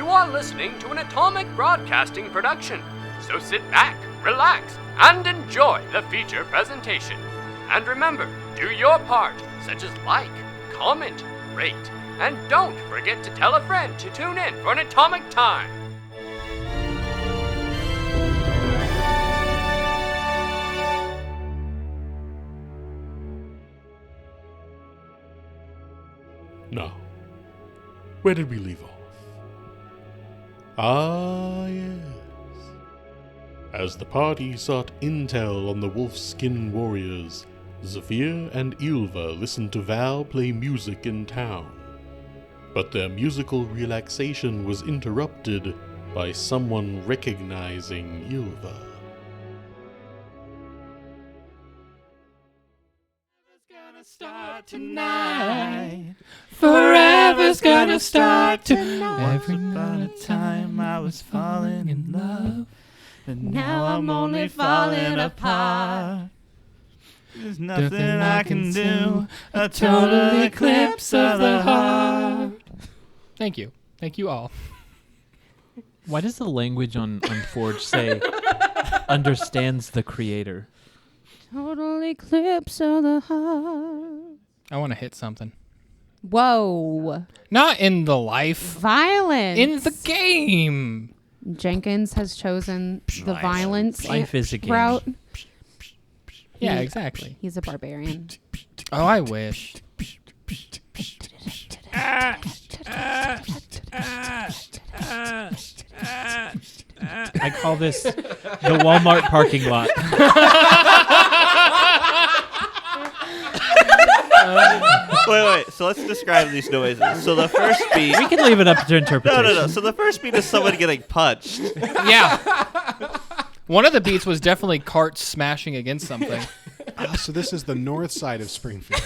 You are listening to an Atomic Broadcasting production, so sit back, relax, and enjoy the feature presentation. And remember, do your part, such as like, comment, rate, and don't forget to tell a friend to tune in for an Atomic Time. Now, where did we leave off? Ah, yes. As the party sought intel on the Wolfskin Warriors, Zephyr and Ylva listened to Val play music in town. But their musical relaxation was interrupted by someone recognizing Ylva. Start tonight. Forever's gonna start tonight. Every upon a time I was falling in love, but now I'm only falling apart. There's nothing I can do. A total eclipse of the heart. Thank you. Thank you all. Why does the language on Forge say understands the creator? Total eclipse of the heart. I want to hit something. Whoa. Not in the life. Violence. In the game. Jenkins has chosen the violence Life is a game. route. Yeah, exactly. He's a barbarian. Oh, I wish. I call this the Walmart parking lot. Wait. So let's describe these noises. So the first beat. We can leave it up to interpretation. No. So the first beat is someone getting punched. Yeah. One of the beats was definitely carts smashing against something. So this is the north side of Springfield.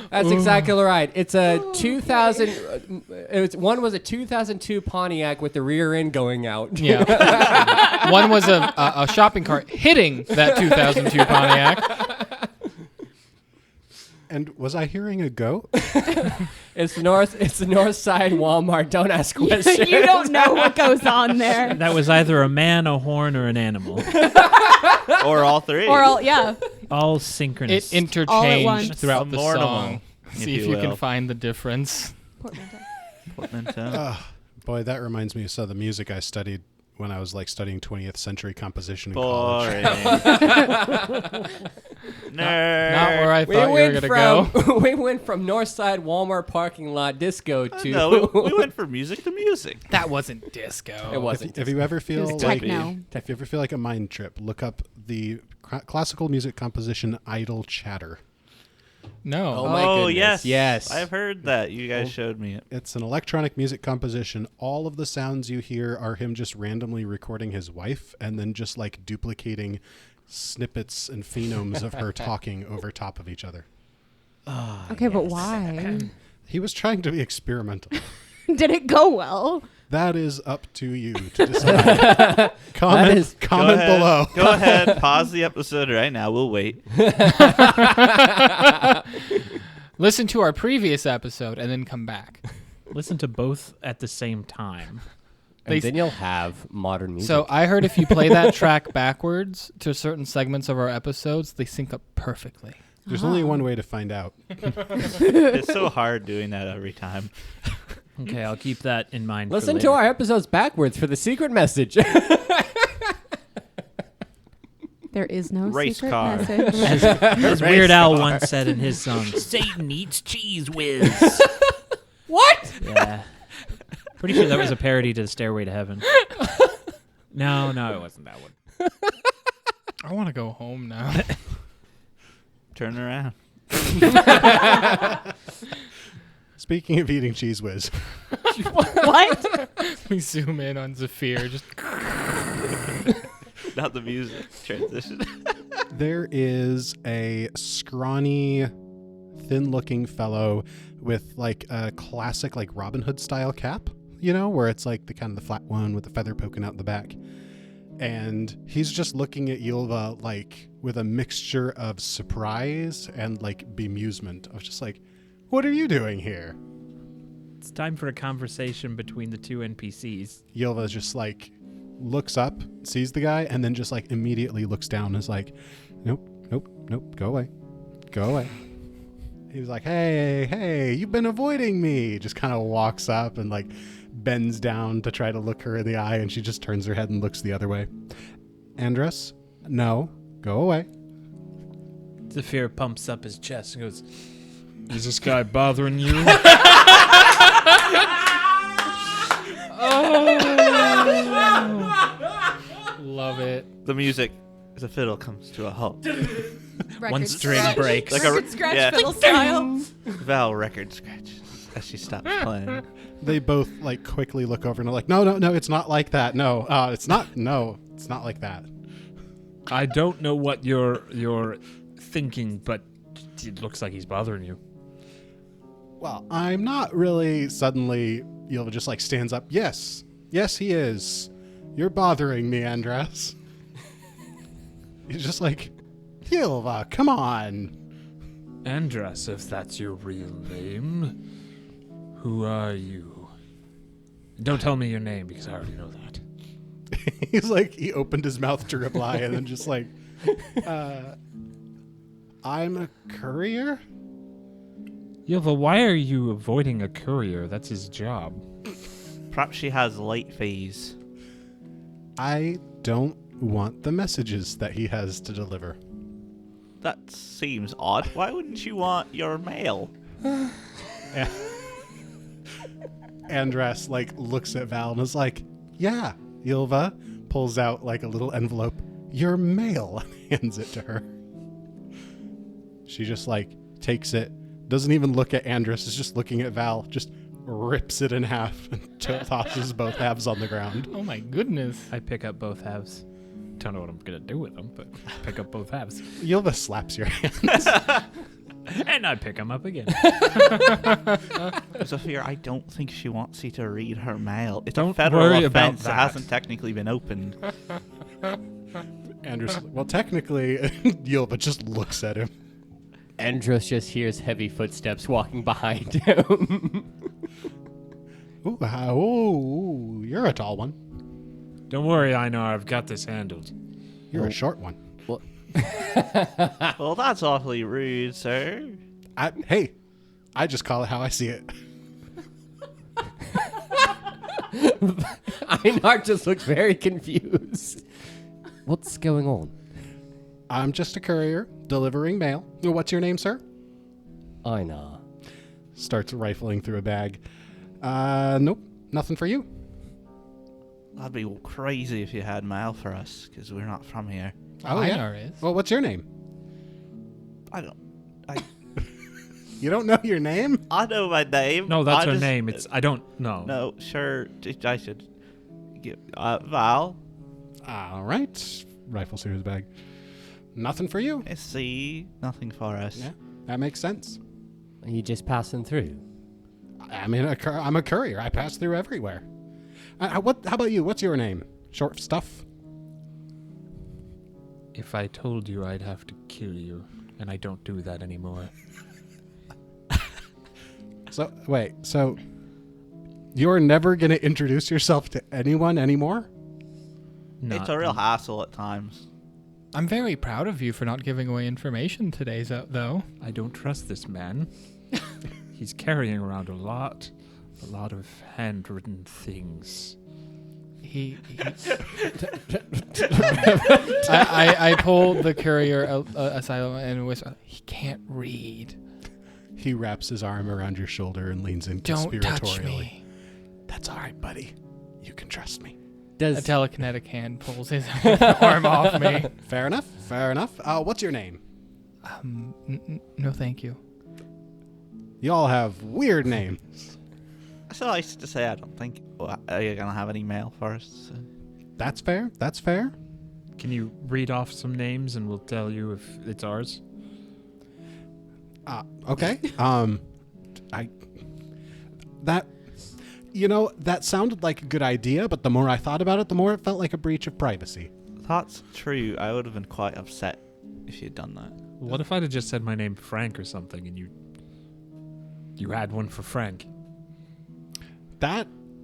That's exactly right. It's a 2000. One was a 2002 Pontiac with the rear end going out. Yeah. One was a shopping cart hitting that 2002 Pontiac. And was I hearing a goat? It's the north side Walmart. Don't ask questions. You don't know what goes on there. That was either a man, a horn, or an animal. Or all three. Or all, yeah. All synchronous. It once. interchanged throughout the Abnormal, song. See if you can find the difference. Portmanteau. Boy, that reminds me of the music I studied when I was studying 20th century composition in college. Boring. Nerd. Not where I thought you were going to go. We went from north side Walmart parking lot disco to. No, we went from music to music. That wasn't disco. It wasn't. If you ever feel It was like techno. if you ever feel like a mind trip, look up the classical music composition Idle Chatter. No. Oh, my goodness. Yes. Yes. I've heard that. You guys showed me it. It's an electronic music composition. All of the sounds you hear are him just randomly recording his wife and then just duplicating snippets and phonemes of her talking over top of each other. Okay, but why? He was trying to be experimental. Did it go well? That is up to you to decide. Comment below. Go ahead. Pause the episode right now. We'll wait. Listen to our previous episode and then come back. Listen to both at the same time. And then you'll have modern music. So I heard if you play that track backwards to certain segments of our episodes, they sync up perfectly. There's only one way to find out. It's so hard doing that every time. Okay, I'll keep that in mind. Listen for to later. our episodes backwards for the secret message. There is no Race secret car. message. As Weird Al once said in his song, Satan eats cheese whiz. What? Yeah. Pretty sure that was a parody to the Stairway to Heaven. No, it wasn't that one. I want to go home now. Turn around. Speaking of eating cheese whiz, What? We zoom in on Zephyr. Just Not the music transition. there is a scrawny, thin-looking fellow with a classic Robin Hood style cap, where it's the kind of the flat one with the feather poking out the back. And he's just looking at Ylva with a mixture of surprise and bemusement. I was just what are you doing here? It's time for a conversation between the two NPCs. Yilva just like looks up, sees the guy, and then just like immediately looks down and is like, nope, go away. He was like, hey, you've been avoiding me. Just kind of walks up and like bends down to try to look her in the eye, and she just turns her head and looks the other way. Andrus, no, go away. Zafir pumps up his chest and goes, Is this guy bothering you? Love it. The music, the fiddle comes to a halt. one string breaks. Like a Record scratch yeah. fiddle style. Val record scratches as she stops playing. They both like quickly look over and are like, no, it's not like that. No, it's not like that. I don't know what you're thinking, but it looks like he's bothering you. Well, I'm not really. Suddenly, Yilva just like stands up. Yes, he is. You're bothering me, Andras. He's just like, Yilva, come on. Andras, if that's your real name, who are you? Don't tell me your name because I already know that. He's like, he opened his mouth to reply and then just like, I'm a courier? Yilva, why are you avoiding a courier? That's his job. Perhaps she has late fees. I don't want the messages that he has to deliver. That seems odd. Why wouldn't you want your mail? Andras like looks at Val and is like, yeah. Yilva pulls out like a little envelope. Your mail. Hands it to her. She just like takes it, doesn't even look at Andras, is just looking at Val, just rips it in half and tosses both halves on the ground. Oh my goodness. I pick up both halves. Don't know what I'm going to do with them, but pick up both halves. Yilva slaps your hands. And I pick them up again. Zafir, I don't think she wants you to read her mail. It's a Don't federal worry about offense that that. hasn't technically been opened. Andras, well, technically, Yilva just looks at him. Andros just hears heavy footsteps walking behind him. Ooh, you're a tall one. Don't worry, Einar, I've got this handled. You're a short one. Well, that's awfully rude, sir. Hey, I just call it how I see it. Einar just looks very confused. What's going on? I'm just a courier delivering mail. What's your name, sir? Einar. Starts rifling through a bag. Nope, nothing for you. That'd be crazy if you had mail for us, because we're not from here. Oh, yeah. Einar is. Well, what's your name? I You don't know your name? know my name. No, that's I her just- name. It's I don't know. No, sure. I should give Val. All right. Rifles through his bag. Nothing for you. See, nothing for us. Yeah, that makes sense. Are you just passing through? I'm a courier. I pass through everywhere. How about you? What's your name? Short stuff? If I told you, I'd have to kill you, and I don't do that anymore. So you're never going to introduce yourself to anyone anymore? It's a real hassle at times. I'm very proud of you for not giving away information today, though. I don't trust this man. He's carrying around a lot of handwritten things. I pulled the courier aside and whisper, he can't read. He wraps his arm around your shoulder and leans in Don't touch conspiratorially. me. That's all right, buddy. You can trust me. A telekinetic hand pulls his arm off me. Fair enough. What's your name? No, thank you. Y'all have weird names. So I used to say I don't think are you gonna have any mail for us. That's fair. Can you read off some names and we'll tell you if it's ours? Okay. That sounded like a good idea, but the more I thought about it, the more it felt like a breach of privacy. That's true. I would have been quite upset if you'd done that. What if I'd have just said my name Frank or something and you had one for Frank?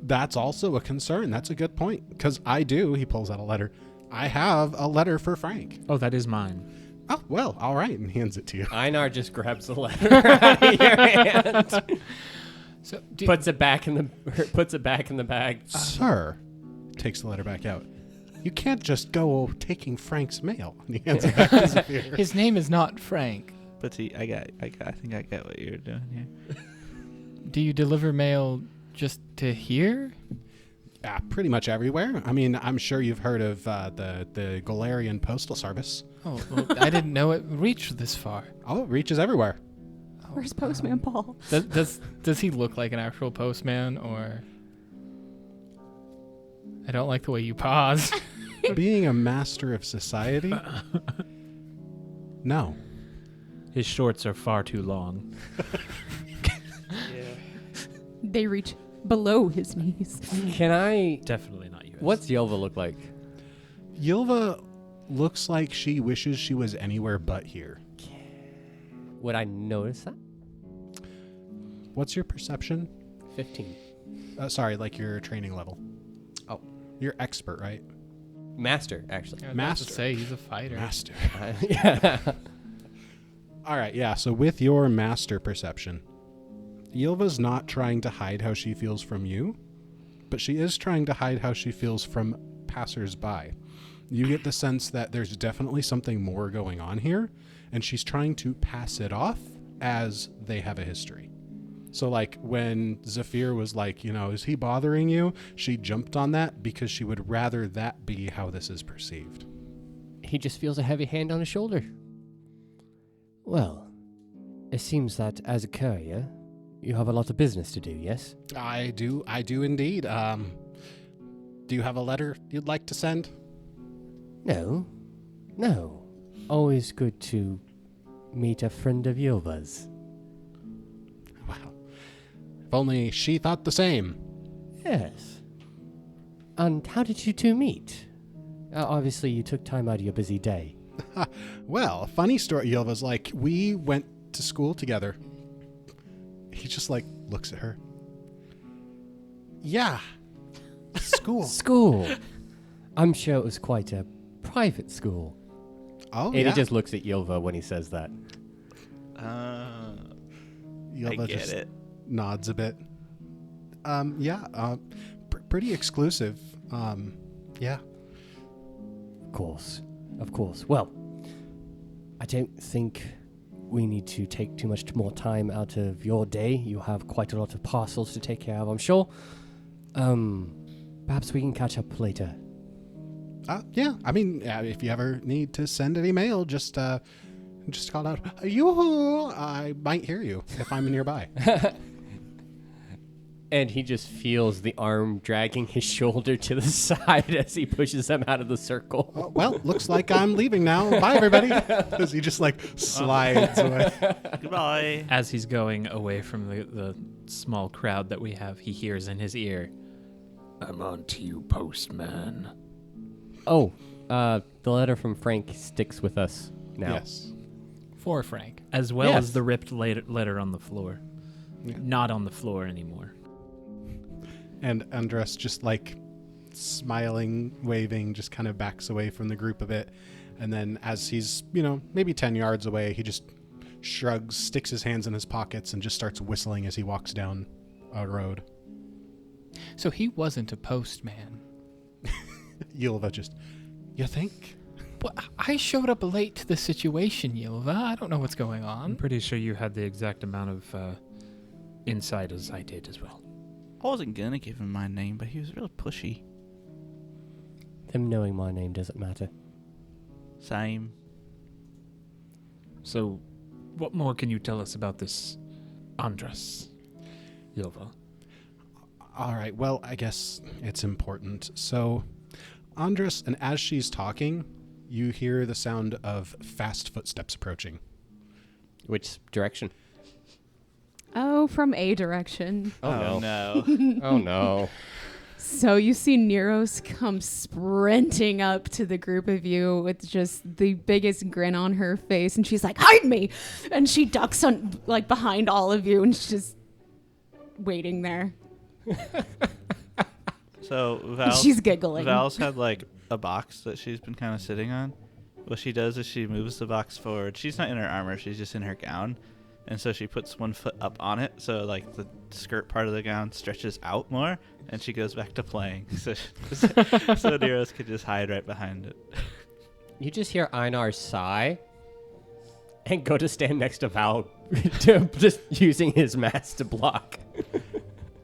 That's also a concern. That's a good point. Because I do, he pulls out a letter. I have a letter for Frank. Oh, that is mine. Oh, well, all right, and hands it to you. Einar just grabs the letter out of your hand. So puts it back in the bag. Sir, takes the letter back out. You can't just go taking Frank's mail. And he hands it back to Zephyr. his name is not Frank. But see, I think I get what you're doing here. Do you deliver mail just to here? Yeah, pretty much everywhere. I mean, I'm sure you've heard of the Galarian Postal Service. Oh, well, I didn't know it reached this far. Oh, it reaches everywhere. Where's Postman Paul? Does he look like an actual postman, or? I don't like the way you pause. Being a master of society? No. His shorts are far too long. They reach below his knees. Can I? Definitely not yours. What's Yelva look like? Yilva looks like she wishes she was anywhere but here. Would I notice that? What's your perception? 15. Sorry, like your training level. Oh. You're expert, right? Master, actually. I was about Master. to say he's a fighter. Master. Yeah. All right, yeah. So with your master perception, Yilva's not trying to hide how she feels from you, but she is trying to hide how she feels from passers-by. You get the sense that there's definitely something more going on here, and she's trying to pass it off as they have a history. So like when Zephyr was like, is he bothering you? She jumped on that because she would rather that be how this is perceived. He just feels a heavy hand on his shoulder. Well, it seems that as a courier, you have a lot of business to do, yes? I do indeed. Do you have a letter you'd like to send? No. Always good to meet a friend of Yilva's. Wow. If only she thought the same. Yes. And how did you two meet? Obviously, you took time out of your busy day. Well, funny story. Yilva's like, we went to school together. He just looks at her. Yeah. School. School. I'm sure it was quite a private school. Oh, And yeah. he just looks at Yilva when he says that. Yilva I get just it. nods a bit. Pretty exclusive. Yeah. Of course. Well, I don't think we need to take too much more time out of your day. You have quite a lot of parcels to take care of, I'm sure. Perhaps we can catch up later. Yeah. I mean, if you ever need to send any mail, just call out, yoo-hoo! I might hear you if I'm nearby. And he just feels the arm dragging his shoulder to the side as he pushes him out of the circle. Well, looks like I'm leaving now. Bye, everybody. As he just slides away. Goodbye. As he's going away from the small crowd that we have, he hears in his ear, "I'm on to you, postman." Oh, the letter from Frank sticks with us now. Yes. For Frank. As well Yes. as the ripped letter on the floor. Yeah. Not on the floor anymore. And Andres just smiling, waving, just kind of backs away from the group a bit. And then as he's, maybe 10 yards away, he just shrugs, sticks his hands in his pockets, and just starts whistling as he walks down a road. So he wasn't a postman. Yilva just, you think? Well, I showed up late to the situation, Yilva. I don't know what's going I'm on. pretty sure you had the exact amount of insight as I did as well. I wasn't gonna give him my name, but he was really pushy. Them knowing my name doesn't matter. Same. So, what more can you tell us about this Andras, Yilva? All right, well, I guess it's important. So, Andres, and as she's talking, you hear the sound of fast footsteps approaching. Which direction? Oh, from a direction. Oh, no. Oh, no. So you see Neros come sprinting up to the group of you with just the biggest grin on her face, and she's like, "Hide me!" And she ducks on behind all of you, and she's just waiting there. So Val, She's giggling. Val's had like a box that she's been kind of sitting on. What she does is she moves the box forward. She's not in her armor; she's just in her gown, and so she puts one foot up on it, so like the skirt part of the gown stretches out more, and she goes back to playing. So Neros could just hide right behind it. You just hear Einar sigh and go to stand next to Val, just using his mask to block.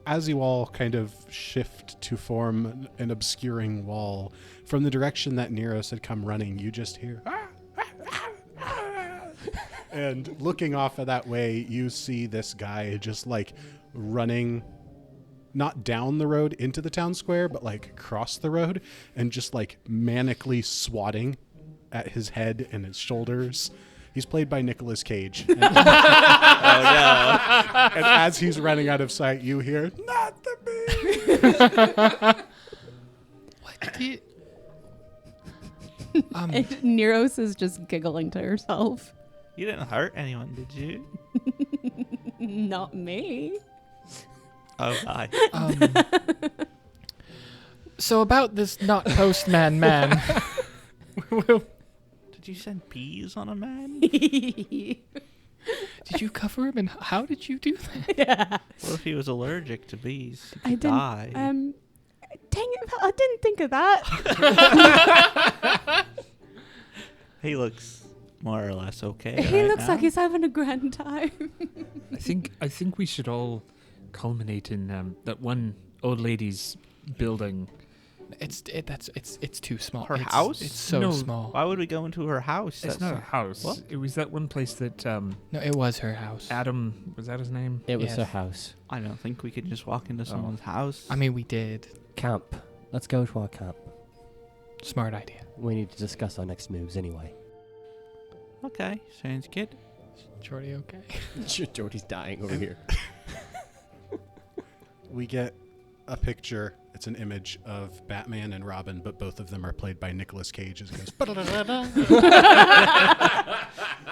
As you all kind of shift to form an obscuring wall, from the direction that Neros had come running, you just hear... And looking off of that way, you see this guy just like running, not down the road into the town square, but like across the road and just like manically swatting at his head and his shoulders. He's played by Nicolas Cage. And, Oh no! and as he's running out of sight, you hear, "Not the bee!" What did... And Neros is just giggling to herself. You didn't hurt anyone, did you? Not me. Oh, I. So about this not postman man. Did you send peas on a man? Did you cover him, and how did you do that? What if he was allergic to bees? He I could didn't. die. Dang it! I didn't think of that. He looks more or less okay. He right looks now. like he's having a grand time. I think we should all culminate in that one old lady's building. It's too small. Her It's- house? It's so No. small. Why would we go into her house? It's not a house. What? It was that one place that No, it was her house. Adam, was that his name? It was Yes. her house. I don't think we could just walk into someone's house. I mean, we did. Camp. Let's go to our camp. Smart idea. We need to discuss our next moves anyway. Okay, sounds good. Jordy, okay? Jordy's dying over here. We get a picture. It's an image of Batman and Robin, but both of them are played by Nicolas Cage as it goes.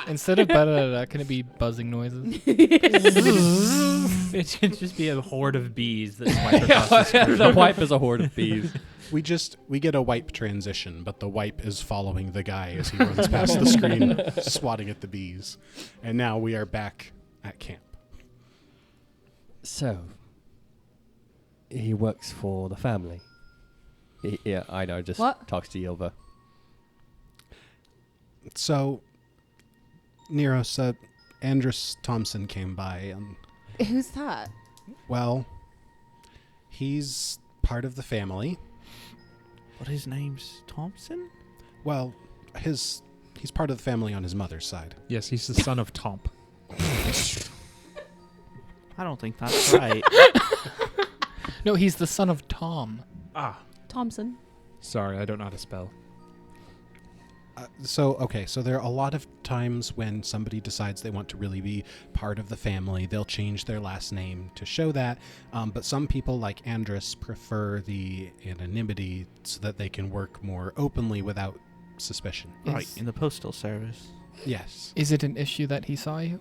Instead of ba-da-da-da, can it be buzzing noises? It should just be a horde of bees that swipe across the screen. The wipe is a horde of bees. We get a wipe transition, but the wipe is following the guy as he runs past the screen, swatting at the bees. And now we are back at camp. So, he works for the family. Yeah, I know. Just What? talks to Yilva. So, Neros, Andrus Thompson came by, and Who's that? well, he's part of the family. But his name's Thompson? Well, he's part of the family on his mother's side. Yes, he's the son of Tomp. I don't think that's right. No, he's the son of Tom. Thompson. Sorry, I don't know how to spell. So there are a lot of times when somebody decides they want to really be part of the family, they'll change their last name to show that. But some people, like Andrus, prefer the anonymity so that they can work more openly without suspicion. Right, in the postal service. Yes. Is it an issue that he saw you?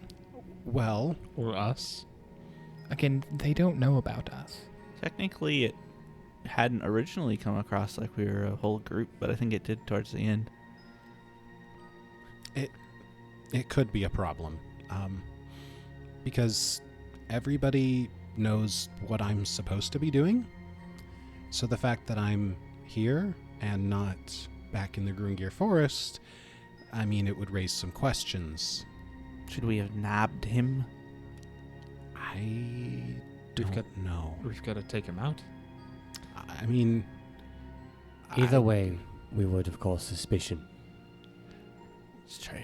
Well, Or us. Again, they don't know about us. Technically, it hadn't originally come across like we were a whole group, but I think it did towards the end. it could be a problem. Because everybody knows what I'm supposed to be doing. So the fact that I'm here and not back in the Brengyr forest, I mean, it would raise some questions. Should we have nabbed him? I We've don't got- know. We've got to take him out. I mean... Either way, we would, of course, suspicion. It's true.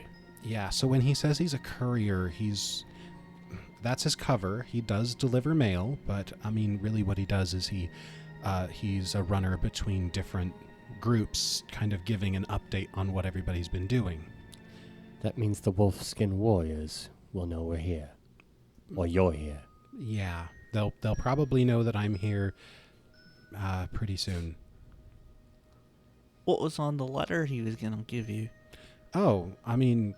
Yeah, so when he says he's a courier, that's his cover. He does deliver mail, but I mean, really what he does is he's a runner between different groups, kind of giving an update on what everybody's been doing. That means the Wolfskin Warriors will know we're here. Or you're here. Yeah, they'll probably know that I'm here pretty soon. What was on the letter he was going to give you? Oh, I mean,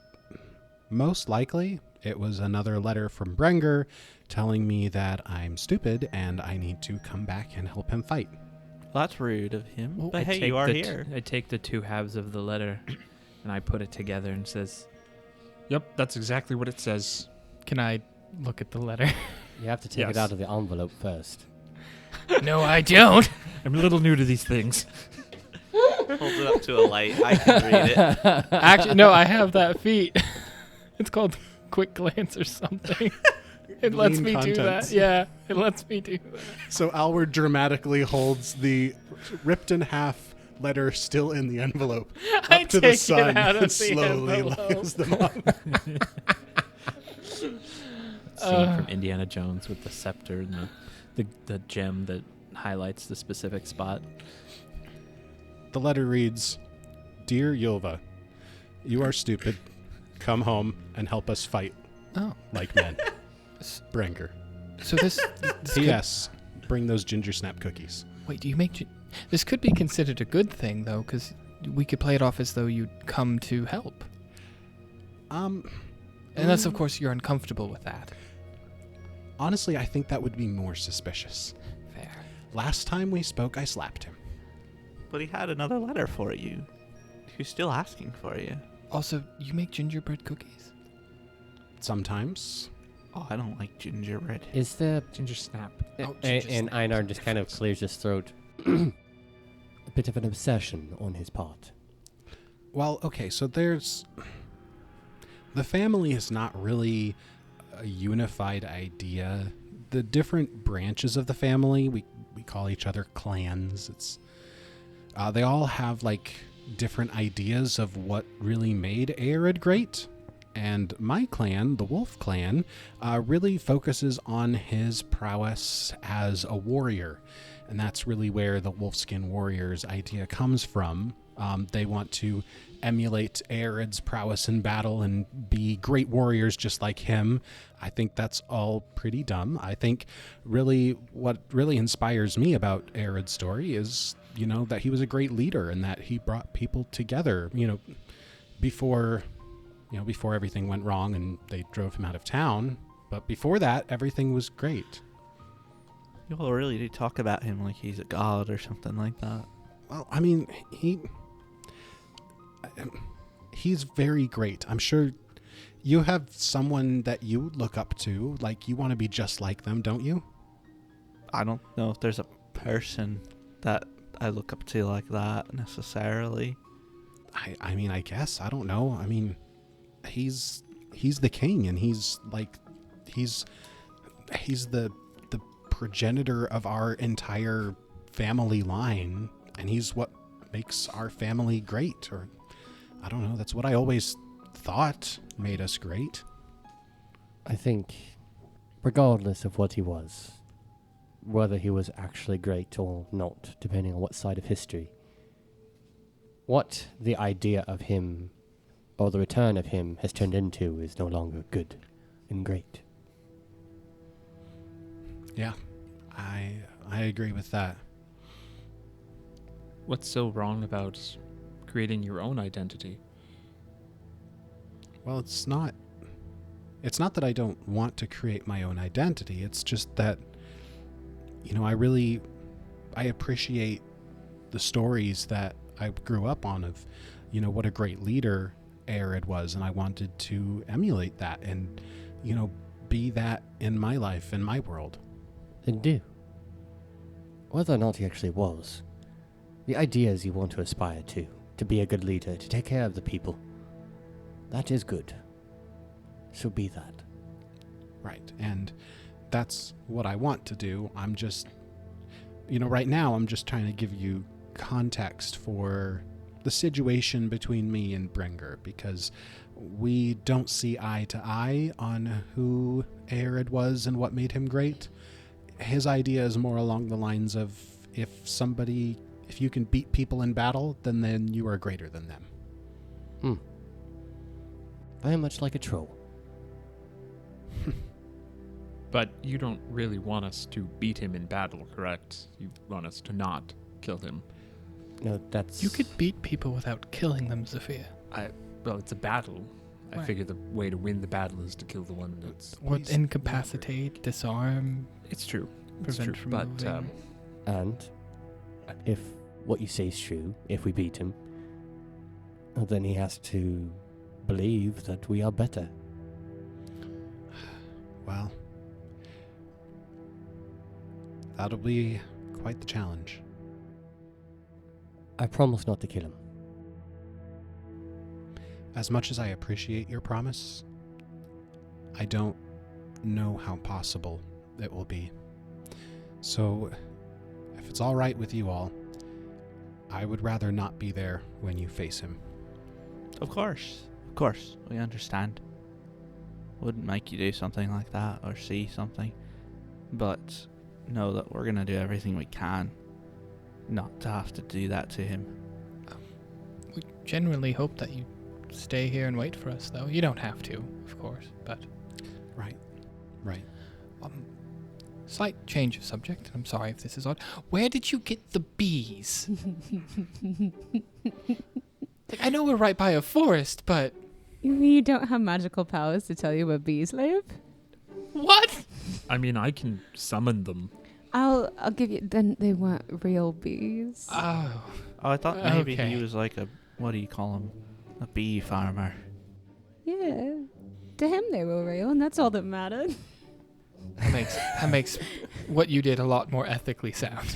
most likely It was another letter from Brengyr telling me that I'm stupid and I need to come back and help him fight. Well, that's rude of him. Well, But I hey, take you are the here. I take the two halves of the letter and I put it together and says, "Yep, that's exactly what it says." Can I look at the letter? You have to take it Yes. out of the envelope first. No, I don't. I'm a little new to these things. Holds it up to a light. I can read it. Actually, no, I have that feat. It's called Quick Glance or something. It lets Lean me do that. contents. Yeah, it lets me do that. So Alward dramatically holds the ripped in half letter still in the envelope up I to the take it sun out of and the slowly envelope. lays them up. Scene from Indiana Jones with the scepter and the gem that highlights the specific spot. The letter reads, Dear Yulva, you are stupid. Come home and help us fight Oh, like men. Brengyr. so this could, P.S. Bring those ginger snap cookies. wait, do you make this could be considered a good thing though, because we could play it off as though you'd come to help, unless of course you're uncomfortable with that. Honestly, I think that would be more suspicious. Fair. Last time we spoke, I slapped him. But he had another letter for you. He's still asking for you. Also, you make gingerbread cookies? Sometimes. Oh, I don't like gingerbread. Is there... Ginger snap. Oh, and ginger snap. Einar just kind of clears his throat. A bit of an obsession on his part. Well, okay, so there's... The family is not really a unified idea. The different branches of the family, we call each other clans. It's they all have like different ideas of what really made Arid great. And my clan, the Wolf clan, really focuses on his prowess as a warrior. And that's really where the Wolfskin Warriors idea comes from. They want to emulate Arid's prowess in battle and be great warriors just like him. I think that's all pretty dumb. I think really what really inspires me about Arid's story is, that he was a great leader and that he brought people together, before everything went wrong and they drove him out of town. But before that, everything was great. You all really do talk about him like he's a god or something like that. Well, I mean, he's very great. I'm sure you have someone that you look up to, like you want to be just like them, don't you? I don't know if there's a person that I look up to like that necessarily. I mean, I guess. I don't know. I mean, he's the king and he's the progenitor of our entire family line, and he's what makes our family great. Or I don't know, that's what I always thought made us great. I think, regardless of what he was, whether he was actually great or not, depending on what side of history, what the idea of him or the return of him has turned into is no longer good and great. Yeah, I agree with that. What's so wrong about creating your own identity? Well, it's not that I don't want to create my own identity. It's just that, I appreciate the stories that I grew up on of, what a great leader Arid was. And I wanted to emulate that and, be that in my life, in my world. Then do. Whether or not he actually was, the ideas you want to aspire to be a good leader, to take care of the people, that is good. So be that. Right. And that's what I want to do. I'm just, right now I'm just trying to give you context for the situation between me and Brengyr, because we don't see eye to eye on who Arid was and what made him great. His idea is more along the lines of if you can beat people in battle, then you are greater than them. Very much like a troll. But you don't really want us to beat him in battle, correct? You want us to not kill him. No, that's... You could beat people without killing them, Zafir. Well, it's a battle. I figure the way to win the battle is to kill the one that's... What, incapacitate, disarm, It's true. prevent from But moving? And if what you say is true, if we beat him, then he has to believe that we are better. Well, that'll be quite the challenge. I promise not to kill him. As much as I appreciate your promise, I don't know how possible it will be. So, if it's all right with you all, I would rather not be there when you face him. Of course, we understand. Wouldn't make you do something like that or see something, but know that we're gonna do everything we can not to have to do that to him. We genuinely hope that you stay here and wait for us, though. You don't have to, of course, but... Right. Slight change of subject. I'm sorry if this is odd. Where did you get the bees? I know we're right by a forest, but... You don't have magical powers to tell you where bees live? What? I mean, I can summon them. I'll give you... Then they weren't real bees. Oh. Oh, I thought maybe Okay. he was like a, what do you call him? A bee farmer. Yeah. To him they were real, and that's all that mattered. That makes what you did a lot more ethically sound.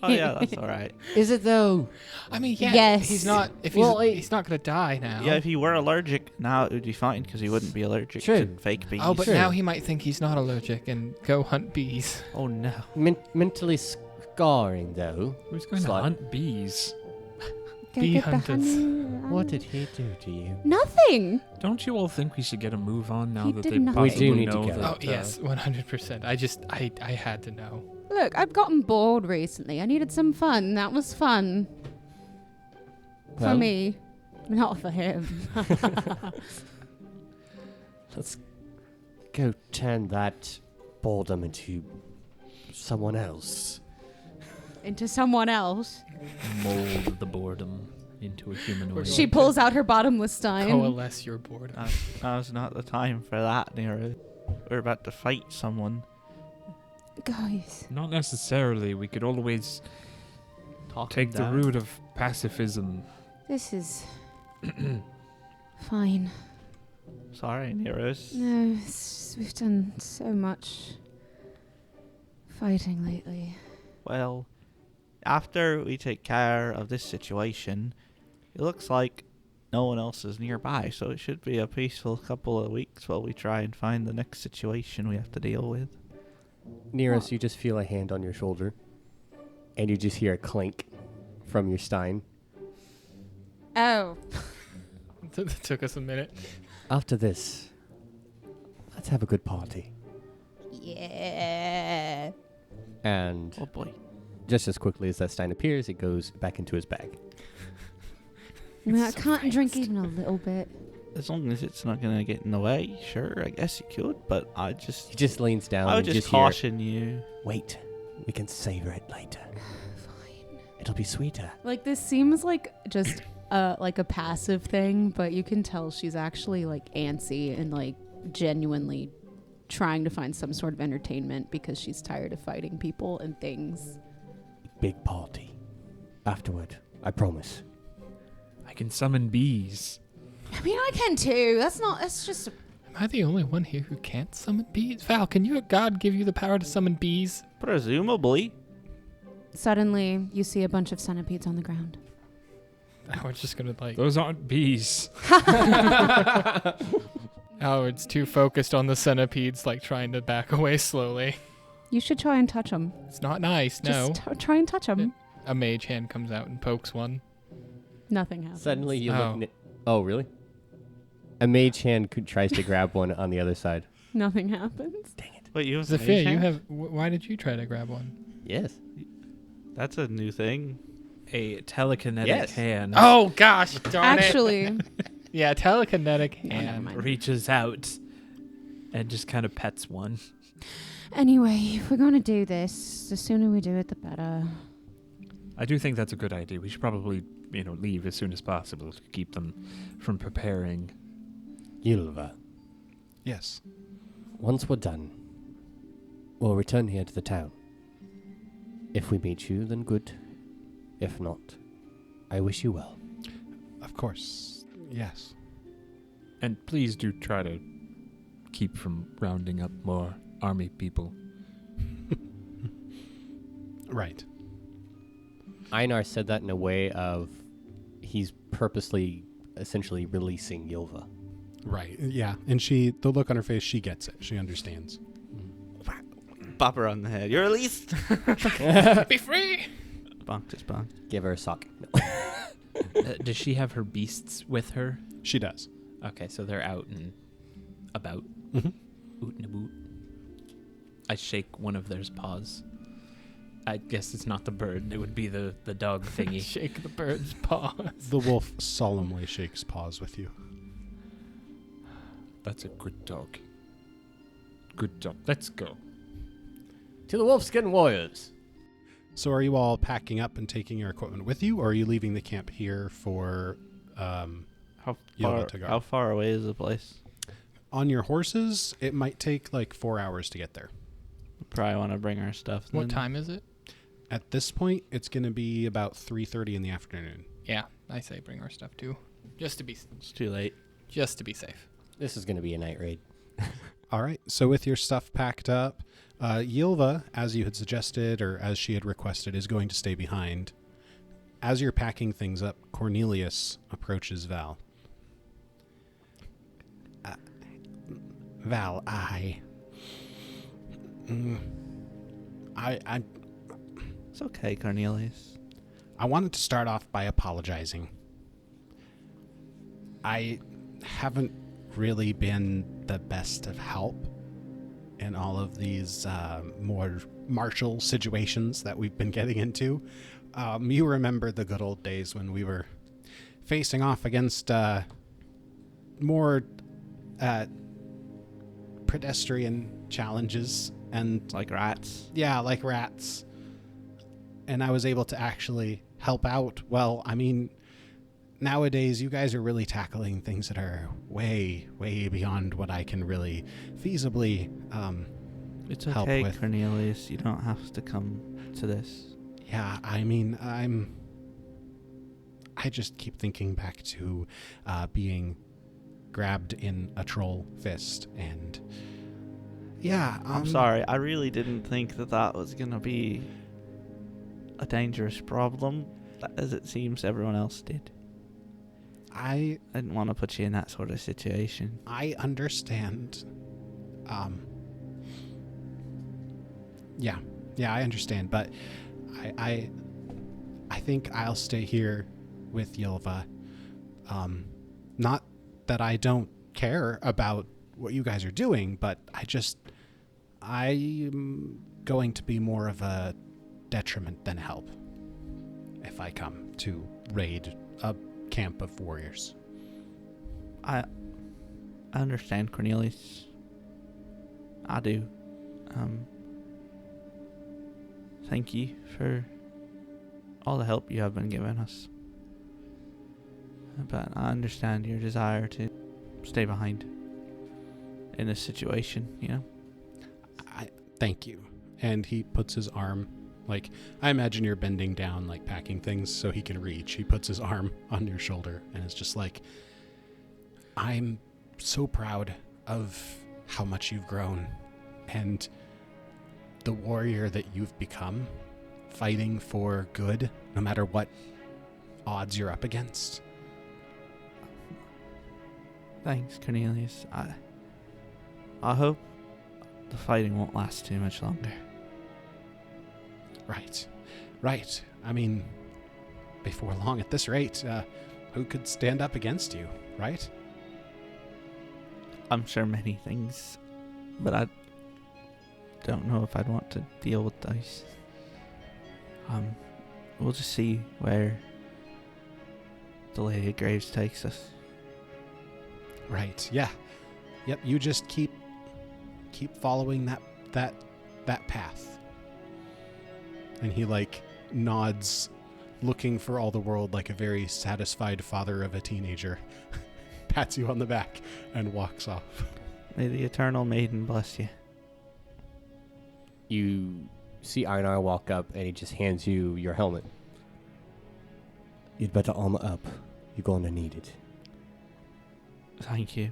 Oh yeah, that's all right. Is it though? I mean, yeah, Yes. he's not. If Well, he's not gonna die now. Yeah, if he were allergic, now it would be fine because he wouldn't be allergic True. to fake bees. Oh, but Sure. now he might think he's not allergic and go hunt bees. Oh no. Mentally scarring though. Who's going to Slut. hunt bees? Go Bee get the hunters. honey. What did he do to you? Nothing. Don't you all think we should get a move on now He that did they nothing. We possibly do need to know go. that? Oh yes, 100%. I had to know. Look, I've gotten bored recently. I needed some fun. That was fun. For Well, me. Not for him. Let's go turn that boredom into someone else. Into someone else. Mold the boredom into a humanoid. She pulls out her bottomless stein. Coalesce your boredom. Now's not the time for that, Nero. We're about to fight someone. Guys. Not necessarily. We could always take the route of pacifism. This is... fine. Sorry, Neros. No, we've done so much fighting lately. Well, after we take care of this situation, it looks like no one else is nearby, so it should be a peaceful couple of weeks while we try and find the next situation we have to deal with. Nearest, you just feel a hand on your shoulder, and you just hear a clink from your stein. Oh. It took us a minute. After this, let's have a good party. Yeah. And Oh boy. just as quickly as that stein appears, it goes back into his bag. I mean, I So can't drink fast. even a little bit. As long as it's not going to get in the way, sure, I guess you could, but He just leans down I would and just hear, caution you. wait, we can savor it later. Fine. It'll be sweeter. Like, this seems like just like a passive thing, but you can tell she's actually like antsy and like genuinely trying to find some sort of entertainment because she's tired of fighting people and things. Big party. Afterward, I promise. I can summon bees. I mean, I can too. That's just... Am I the only one here who can't summon bees? Val, can your god give you the power to summon bees? Presumably. Suddenly, you see a bunch of centipedes on the ground. Howard's just gonna like... Those aren't bees. Howard's too focused on the centipedes, like trying to back away slowly. You should try and touch them. It's not nice, no. Just try and touch them. A mage hand comes out and pokes one. Nothing happens. Suddenly you Oh. look... oh, really? A mage hand tries to grab one on the other side. Nothing happens. Dang it. Wait, you have Zafir, mage you hand? have... Why did you try to grab one? Yes. That's a new thing. A telekinetic Yes. hand Oh, gosh, darn it. Actually, Yeah, telekinetic never hand. mind. reaches out and just kind of pets one. Anyway, if we're going to do this, the sooner we do it, the better. I do think that's a good idea. We should probably, leave as soon as possible to keep them from preparing. Ylva, Yes. once we're done, we'll return here to the town. If we meet you, then good. If not, I wish you well. Of course. Yes. And please do try to keep from rounding up more army people. Right. Einar said that in a way of he's purposely, essentially releasing Ylva. Right. Yeah. And the look on her face, she gets it. She understands. Bop her on the head. You're released. Be free! Bonk, just bonk. Give her a sock. Does she have her beasts with her? She does. Okay, so they're out and about. Mhm. Oot and aboot. I shake one of their paws. I guess it's not the bird. It would be the dog thingy. Shake the bird's paws. The wolf solemnly shakes paws with you. That's a good dog. Good dog. Let's go. To the Wolfskin Warriors. So are you all packing up and taking your equipment with you, or are you leaving the camp here for How Ylva far? to go? How far away is the place? On your horses, it might take like 4 hours to get there. Probably want to bring our stuff. What then. time is it? At this point, it's going to be about 3:30 in the afternoon. Yeah, I say bring our stuff too. Just to be It's too late. safe. This is going to be a night raid. All right. So with your stuff packed up, Ylva, as you had suggested or as she had requested, is going to stay behind. As you're packing things up, Cornelius approaches Val. Val, It's okay, Cornelius. I wanted to start off by apologizing. I haven't really been the best of help in all of these more martial situations that we've been getting into. You remember the good old days when we were facing off against more pedestrian challenges and Like rats. yeah, like rats. And I was able to actually help out. Well, I mean, nowadays you guys are really tackling things that are way, way beyond what I can really feasibly It's help okay, with. Cornelius. You don't have to come to this. Yeah, I mean, I just keep thinking back to being grabbed in a troll fist, and yeah, I'm sorry. I really didn't think that was going to be a dangerous problem, as it seems everyone else did. I didn't want to put you in that sort of situation. I understand. Yeah, I understand, but I think I'll stay here with Ylva. Not that I don't care about what you guys are doing, but I'm going to be more of a detriment than help if I come to raid a camp of warriors. I understand, Cornelius. I do. Thank you for all the help you have been giving us. But I understand your desire to stay behind in this situation, you know? I thank you. And he puts his arm, like, I imagine you're bending down, like, packing things so he can reach. He puts his arm on your shoulder and it's just like, I'm so proud of how much you've grown and the warrior that you've become, fighting for good no matter what odds you're up against. Thanks, Cornelius. I hope the fighting won't last too much longer. Right. I mean, before long at this rate, who could stand up against you, right? I'm sure many things, but I don't know if I'd want to deal with those. We'll just see where the Lady of Graves takes us. Right. Yeah. Yep. You just keep following that path. And he like nods, looking for all the world like a very satisfied father of a teenager. pats you on the back and walks off. May the Eternal Maiden bless you. You see Einar walk up, and he just hands you your helmet. You'd better armor up. You're going to need it. Thank you.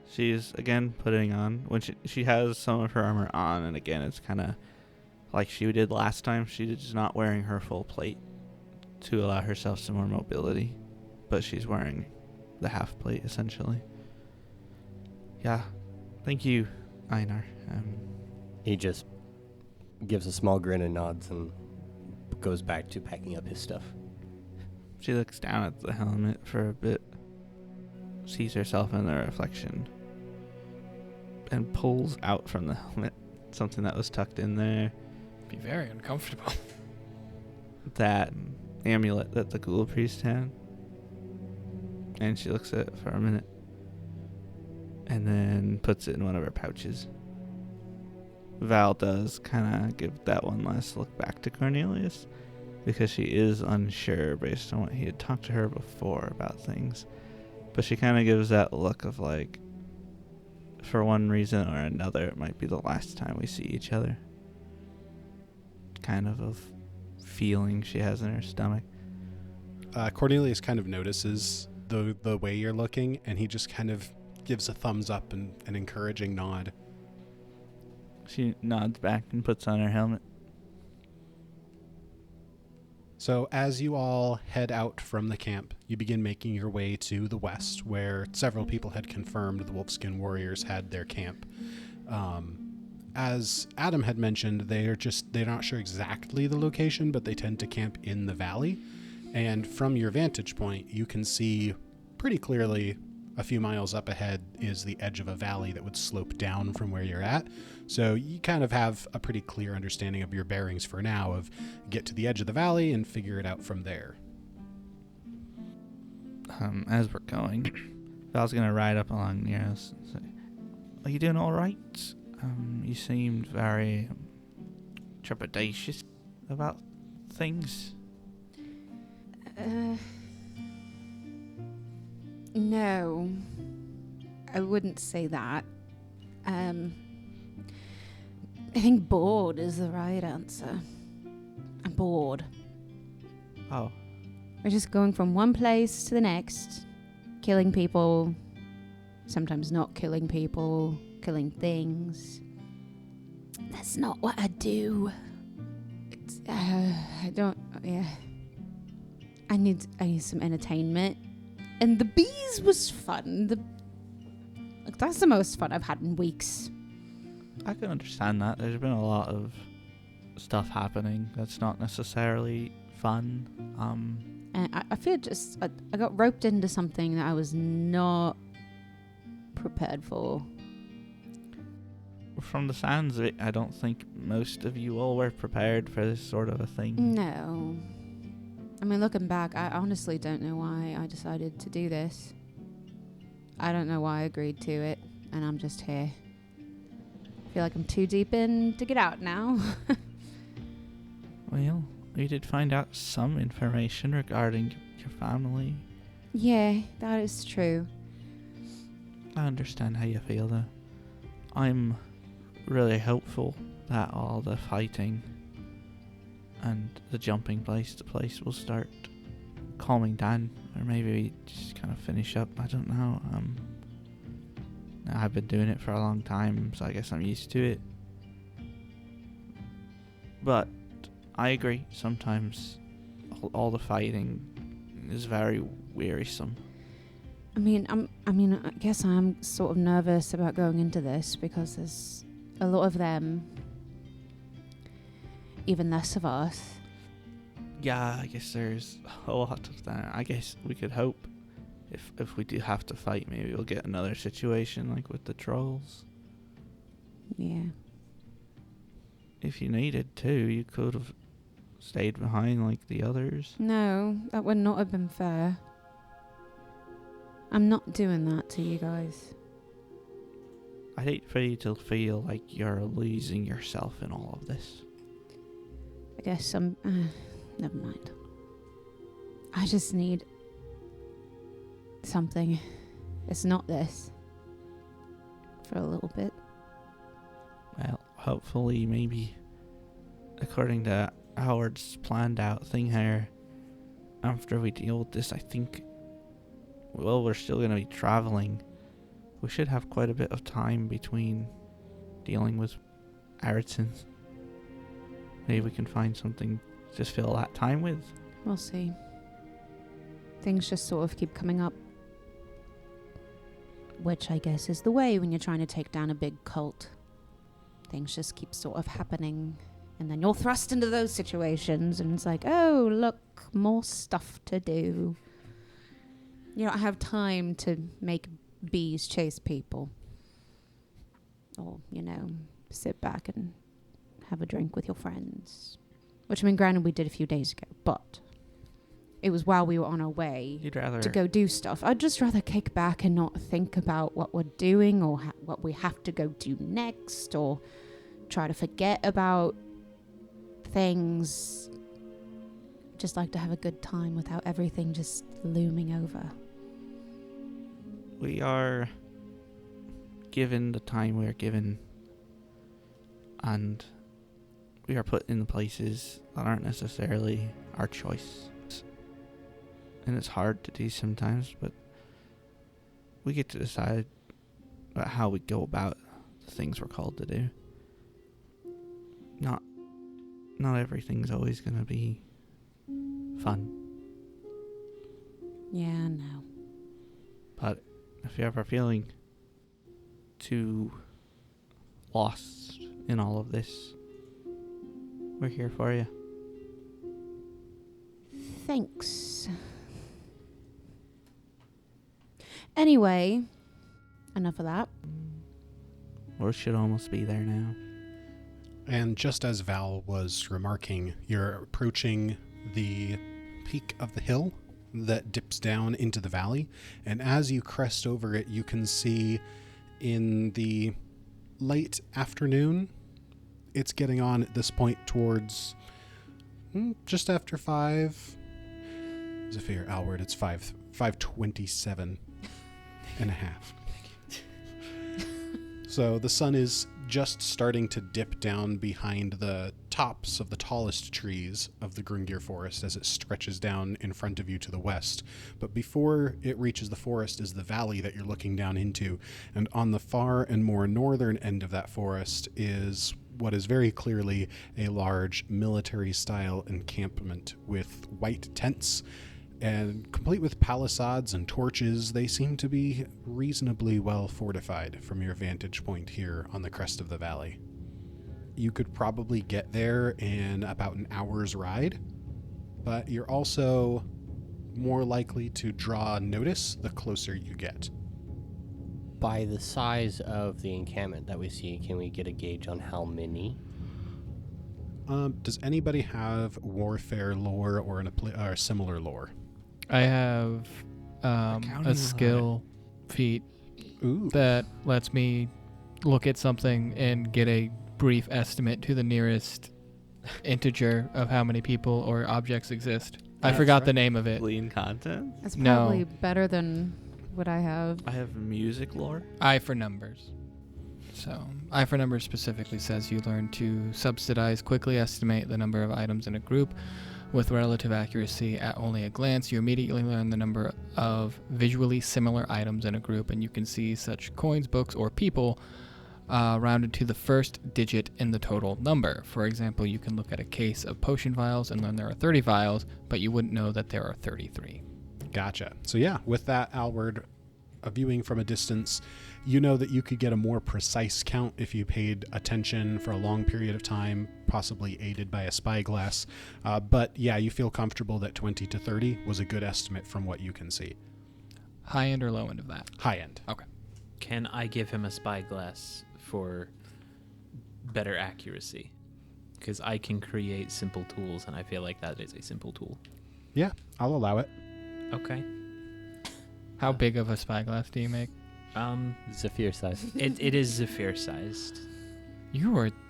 She's again putting on, when she has some of her armor on, and again it's kind of like she did last time. She's not wearing her full plate to allow herself some more mobility, but she's wearing the half plate essentially. Yeah, thank you, Einar. He just gives a small grin and nods and goes back to packing up his stuff. She looks down at the helmet for a bit, sees herself in the reflection, and pulls out from the helmet something that was tucked in there. Be very uncomfortable. That amulet that the ghoul priest had. And she looks at it for a minute, and then puts it in one of her pouches. Val does kind of give that one last look back to Cornelius, because she is unsure based on what he had talked to her before about things. But she kind of gives that look of like, for one reason or another, it might be the last time we see each other. Kind of feeling she has in her stomach. Cornelius kind of notices the way you're looking, and he just kind of gives a thumbs up and an encouraging nod. She nods back and puts on her helmet. So as you all head out from the camp, you begin making your way to the west, where several people had confirmed the Wolfskin Warriors had their camp. As Adam had mentioned, they're not sure exactly the location, but they tend to camp in the valley. And from your vantage point, you can see pretty clearly a few miles up ahead is the edge of a valley that would slope down from where you're at. So you kind of have a pretty clear understanding of your bearings for now, of get to the edge of the valley and figure it out from there. As we're going, Val's going to ride up along near us and say, "Are you doing all right? You seemed very trepidatious about things." No, I wouldn't say that. I think bored is the right answer. I'm bored. Oh. We're just going from one place to the next, killing people, sometimes not killing people, killing things. That's not what I do. It's, I don't, yeah. I need some entertainment. And the bees was fun. That's the most fun I've had in weeks. I can understand that. There's been a lot of stuff happening that's not necessarily fun. And I feel just I got roped into something that I was not prepared for. From the sounds of it, I don't think most of you all were prepared for this sort of a thing. No. I mean, looking back, I honestly don't know why I decided to do this. I don't know why I agreed to it, and I'm just here. I feel like I'm too deep in to get out now. Well, we did find out some information regarding your family. Yeah, that is true. I understand how you feel, though. I'm really hopeful that all the fighting and the jumping place to place will start calming down, or maybe we just kind of finish up. I don't know. I've been doing it for a long time, so I guess I'm used to it. But I agree. Sometimes all the fighting is very wearisome. I mean, I guess I'm sort of nervous about going into this because there's a lot of them, even less of us. Yeah, I guess there's a lot of that. I guess we could hope if we do have to fight, maybe we'll get another situation like with the trolls. Yeah. If you needed to, you could have stayed behind like the others. No, that would not have been fair. I'm not doing that to you guys. I'd hate for you to feel like you're losing yourself in all of this. I guess I'm... never mind. I just need something. It's not this. For a little bit. Well, hopefully, maybe, according to Howard's planned out thing here, after we deal with this, I think, well, we're still going to be traveling. We should have quite a bit of time between dealing with Aritsons. Maybe we can find something to fill that time with. We'll see. Things just sort of keep coming up. Which I guess is the way when you're trying to take down a big cult. Things just keep sort of happening. And then you're thrust into those situations and it's like, oh, look, more stuff to do. You don't have time to make bees chase people. Or, sit back and have a drink with your friends. Which, granted, we did a few days ago, but it was while we were on our way to go do stuff. I'd just rather kick back and not think about what we're doing or what we have to go do next or try to forget about things. Just like to have a good time without everything just looming over. We are given the time we are given, and we are put in places that aren't necessarily our choice. And it's hard to do sometimes, but we get to decide about how we go about the things we're called to do. Not everything's always going to be fun. Yeah, I know. But if you're ever feeling too lost in all of this, we're here for you. Thanks. Anyway, enough of that. We should almost be there now. And just as Val was remarking, you're approaching the peak of the hill that dips down into the valley. And as you crest over it, you can see in the late afternoon, it's getting on at this point towards just after 5. Zafir, Alward, it's 5:27 and a half. So the sun is just starting to dip down behind the tops of the tallest trees of the Brengyr forest as it stretches down in front of you to the west. But before it reaches the forest is the valley that you're looking down into. And on the far and more northern end of that forest is what is very clearly a large military-style encampment with white tents and complete with palisades and torches. They seem to be reasonably well fortified from your vantage point here on the crest of the valley. You could probably get there in about an hour's ride, but you're also more likely to draw notice the closer you get. By the size of the encampment that we see, can we get a gauge on how many? Does anybody have warfare lore or a similar lore? I have a skill feat that lets me look at something and get a brief estimate to the nearest integer of how many people or objects exist. I forgot the name of it. Lean content? That's probably better than what I have. I have music lore. I for numbers. So, I for numbers specifically says you learn to subsidize, quickly estimate the number of items in a group with relative accuracy at only a glance. You immediately learn the number of visually similar items in a group, and you can see such coins, books, or people rounded to the first digit in the total number. For example, you can look at a case of potion vials and learn there are 30 vials, but you wouldn't know that there are 33. Gotcha. So yeah, with that, Alward, viewing from a distance, you know that you could get a more precise count if you paid attention for a long period of time, possibly aided by a spyglass. But yeah, you feel comfortable that 20 to 30 was a good estimate from what you can see. High end or low end of that? High end. Okay. Can I give him a spyglass for better accuracy? Because I can create simple tools, and I feel like that is a simple tool. Yeah, I'll allow it. Okay. How big of a spyglass do you make? Zafir size. It is Zafir sized.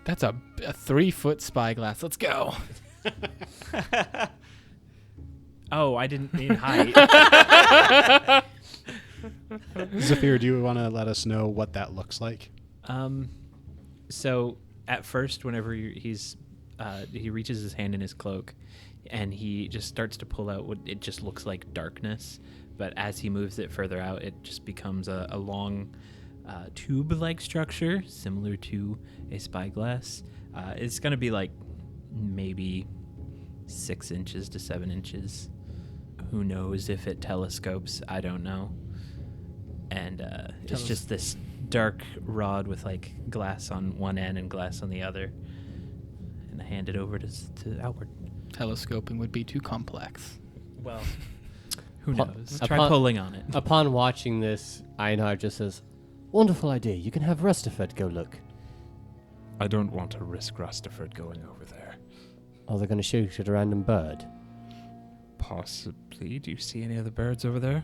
That's a 3-foot spyglass. Let's go. Oh, I didn't mean height. Zephyr, do you want to let us know what that looks like? So at first, whenever he reaches his hand in his cloak, and he just starts to pull out what it just looks like darkness. But as he moves it further out, it just becomes a long tube-like structure, similar to a spyglass. It's going to be like maybe 6 inches to 7 inches. Who knows if it telescopes? I don't know. And it's just this dark rod with like glass on one end and glass on the other. And I hand it over to Albert. Telescoping would be too complex. Well, who Upon- knows? Try upon- pulling on it. Upon watching this, Einar just says, "Wonderful idea. You can have Rustaford go look." I don't want to risk Rustaford going over there. Oh, they're going to shoot at a random bird. Possibly. Do you see any other birds over there?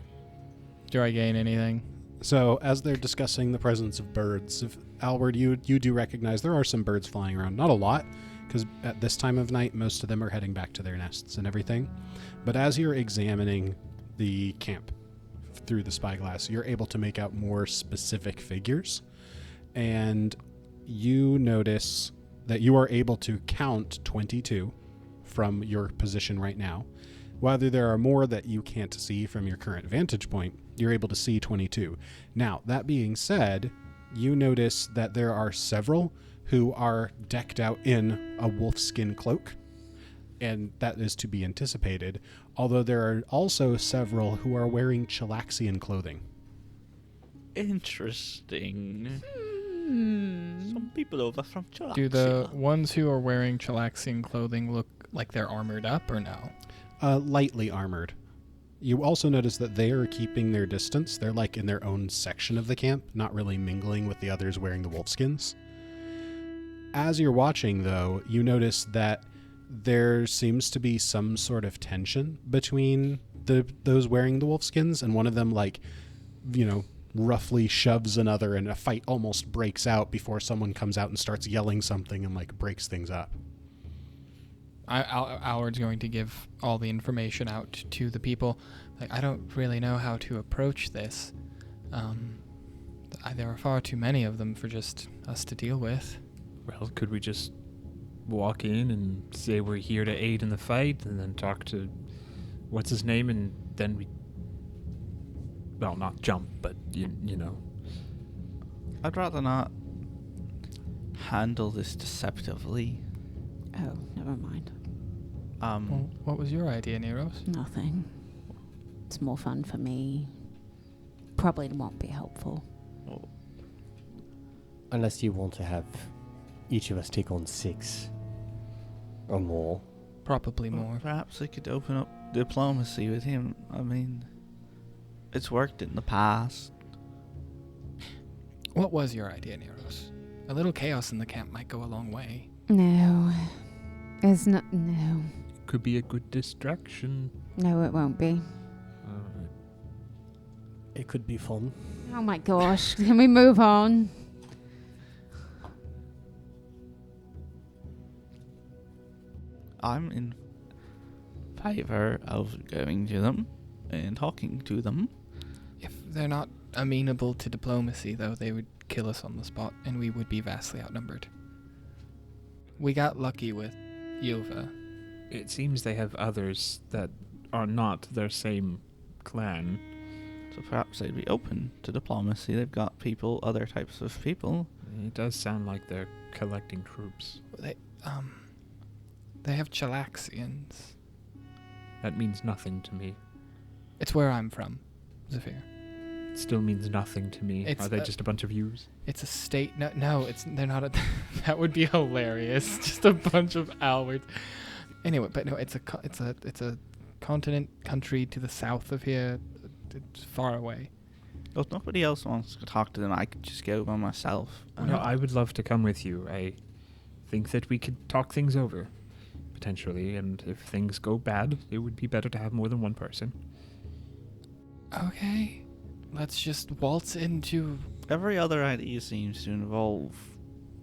Do I gain anything? So, as they're discussing the presence of birds, if Albert, you do recognize there are some birds flying around. Not a lot, because at this time of night, most of them are heading back to their nests and everything. But as you're examining the camp through the spyglass, you're able to make out more specific figures. And you notice that you are able to count 22 from your position right now. Whether there are more that you can't see from your current vantage point, you're able to see 22. Now, that being said, you notice that there are several who are decked out in a wolfskin cloak, and that is to be anticipated, although there are also several who are wearing Chilaxian clothing. Interesting. Some people over from Chilaxia. Do the ones who are wearing Chilaxian clothing look like they're armored up or no? Lightly armored. You also notice that they are keeping their distance. They're like in their own section of the camp, not really mingling with the others wearing the wolfskins. As you're watching, though, you notice that there seems to be some sort of tension between those wearing the wolfskins, and one of them, roughly shoves another, and a fight almost breaks out before someone comes out and starts yelling something and, breaks things up. Alward's going to give all the information out to the people. I don't really know how to approach this. There are far too many of them for just us to deal with. Well, could we just walk in and say we're here to aid in the fight, and then talk to what's his name, and then we, well, not jump, but you know. I'd rather not handle this deceptively. Oh, never mind. Well, what was your idea, Neros? Nothing. It's more fun for me. Probably won't be helpful. Unless you want to have each of us take on 6 or more. Probably more. Perhaps I could open up diplomacy with him. I mean, it's worked in the past. What was your idea, Neros? A little chaos in the camp might go a long way. No. It's not. No. Could be a good distraction. No, it won't be. It could be fun. Oh my gosh. Can we move on? I'm in favor of going to them and talking to them. If they're not amenable to diplomacy, though, they would kill us on the spot, and we would be vastly outnumbered. We got lucky with Yilva. It seems they have others that are not their same clan. So perhaps they'd be open to diplomacy. They've got people, other types of people. It does sound like they're collecting troops. They have Chilaxians. That means nothing to me. It's where I'm from, Zephyr. It still means nothing to me. It's Are they just a bunch of yous? It's a state. No, they're not. That would be hilarious. Just a bunch of Alwards. Anyway, but no, it's a continent, country to the south of here. It's far away. Well, if nobody else wants to talk to them, I could just go by myself. No, I would love to come with you. I think that we could talk things over, potentially, and if things go bad, it would be better to have more than one person. Okay, let's just waltz into. Every other idea seems to involve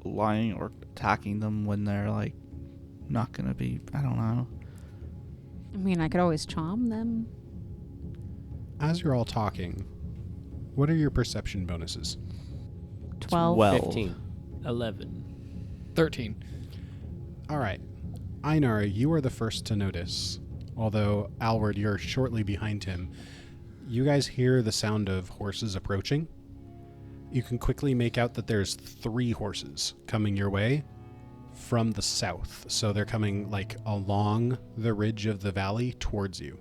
lying or attacking them when they're not gonna be. I don't know. I mean, I could always charm them. As you're all talking, what are your perception bonuses? 12. 15. 11. 13. All right. Einar, you are the first to notice. Although, Alward, you're shortly behind him. You guys hear the sound of horses approaching. You can quickly make out that there's 3 horses coming your way from the south. So they're coming like along the ridge of the valley towards you.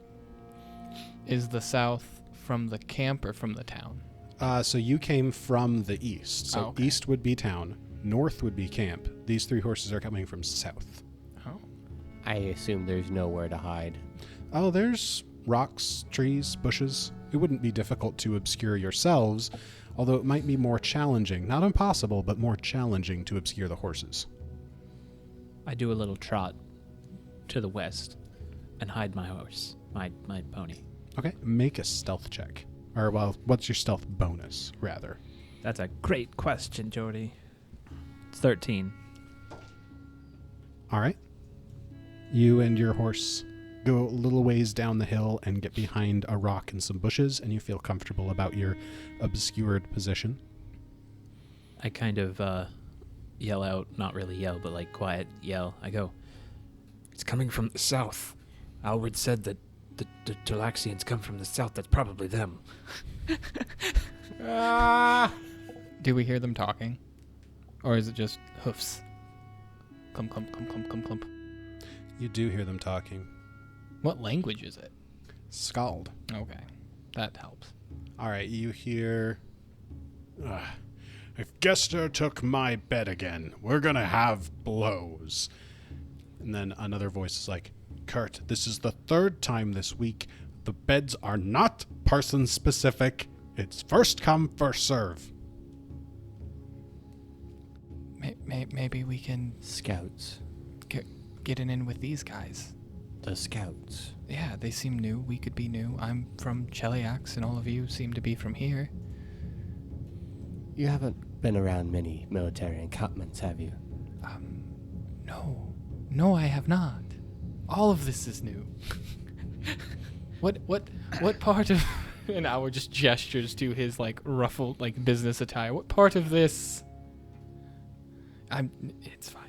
Is the south from the camp or from the town? So you came from the east. So okay. East would be town, north would be camp. These 3 horses are coming from south. Oh. I assume there's nowhere to hide. Oh, there's rocks, trees, bushes. It wouldn't be difficult to obscure yourselves, although it might be more challenging. Not impossible, but more challenging to obscure the horses. I do a little trot to the west and hide my horse, my pony. Okay, make a stealth check. Or, well, what's your stealth bonus, rather? That's a great question, Jody. It's 13. All right. You and your horse go a little ways down the hill and get behind a rock and some bushes, and you feel comfortable about your obscured position. I kind of yell out, not really yell, but like quiet yell. I go, It's coming from the south. Alward said that the Talaxians come from the south. That's probably them. Do we hear them talking? Or is it just hoofs? Clump, clump, clump, clump, clump, clump. You do hear them talking. What language is it? Scald. Okay. That helps. All right, you hear... if Gester took my bed again, we're gonna have blows. And then another voice is like, Kurt, this is the 3rd time this week. The beds are not person-specific. It's first come, first serve. Maybe we can Scouts. get in with these guys. The scouts. Yeah, they seem new. We could be new. I'm from Cheliax, and all of you seem to be from here. You haven't been around many military encampments, have you? No. No, I have not. All of this is new. What part of... And Howard just gestures to his, like, ruffled, like, business attire. What part of this... It's fine.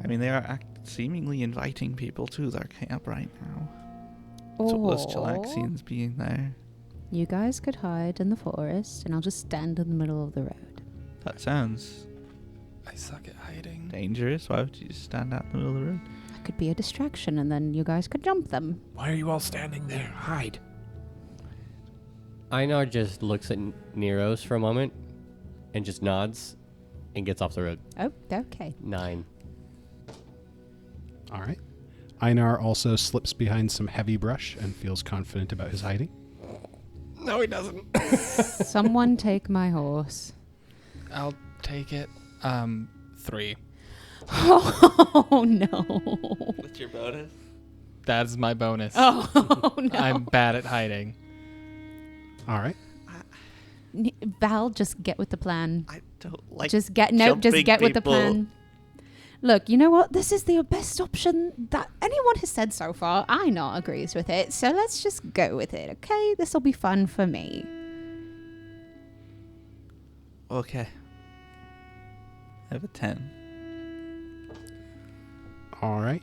I mean, they are seemingly inviting people to their camp right now. Oh. So those Chelaxians being there. You guys could hide in the forest, and I'll just stand in the middle of the road. That sounds I suck at hiding. dangerous. Why would you just stand out in the middle of the road? I could be a distraction, and then you guys could jump them. Why are you all standing there? Hide. Einar just looks at Neros for a moment and just nods and gets off the road. Oh, okay. 9. All right. Einar also slips behind some heavy brush and feels confident about his hiding. No, he doesn't. Someone take my horse. I'll take it. 3. Oh, no. What's your bonus? That's my bonus. Oh, no. I'm bad at hiding. All right. Val, just get with the plan. I don't like Just get with the people. plan. Look, you know what? This is the best option that anyone has said so far. Einar agrees with it, so let's just go with it, okay? This will be fun for me. Okay. I have a 10. All right.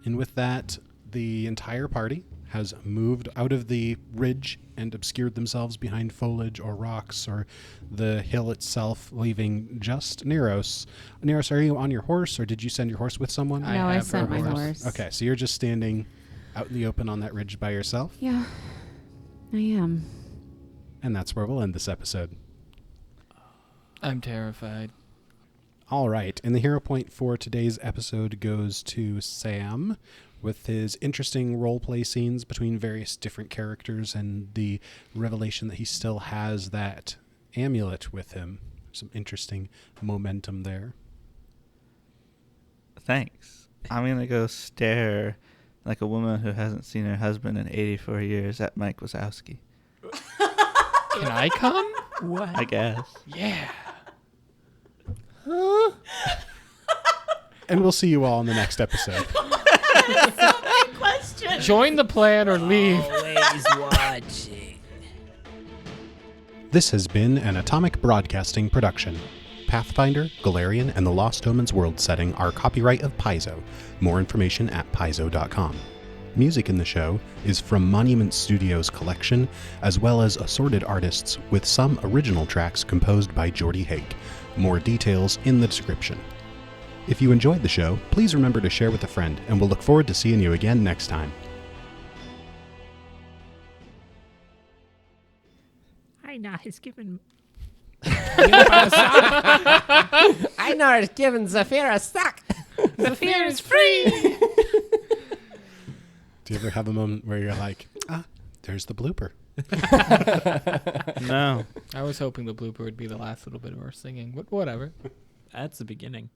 And with that, the entire party has moved out of the ridge and obscured themselves behind foliage or rocks or the hill itself, leaving just Neros. Neros, are you on your horse, or did you send your horse with someone? No, I have sent her my horse. horse. Okay, so you're just standing out in the open on that ridge by yourself, Yeah, I am. and that's where we'll end this episode. I'm terrified. All right, and the hero point for today's episode goes to Sam with his interesting roleplay scenes between various different characters and the revelation that he still has that amulet with him. Some interesting momentum there. Thanks. I'm going to go stare like a woman who hasn't seen her husband in 84 years at Mike Wazowski. Can I come? what? I guess. Yeah. And we'll see you all in the next episode. So many questions. Join the plan or leave. Always watching. This has been an Atomic Broadcasting production. Pathfinder, Galarian, and the Lost Omens world setting are copyright of Paizo. More information at paizo.com. Music in the show is from Monument Studios' collection, as well as assorted artists with some original tracks composed by Jordy Hake. More details in the description. If you enjoyed the show, please remember to share with a friend, and we'll look forward to seeing you again next time. I know he's given. I know it's giving Zafir a suck. Zafir is free. Do you ever have a moment where you're like, there's the blooper? No. I was hoping the blooper would be the last little bit of our singing, but whatever. That's the beginning.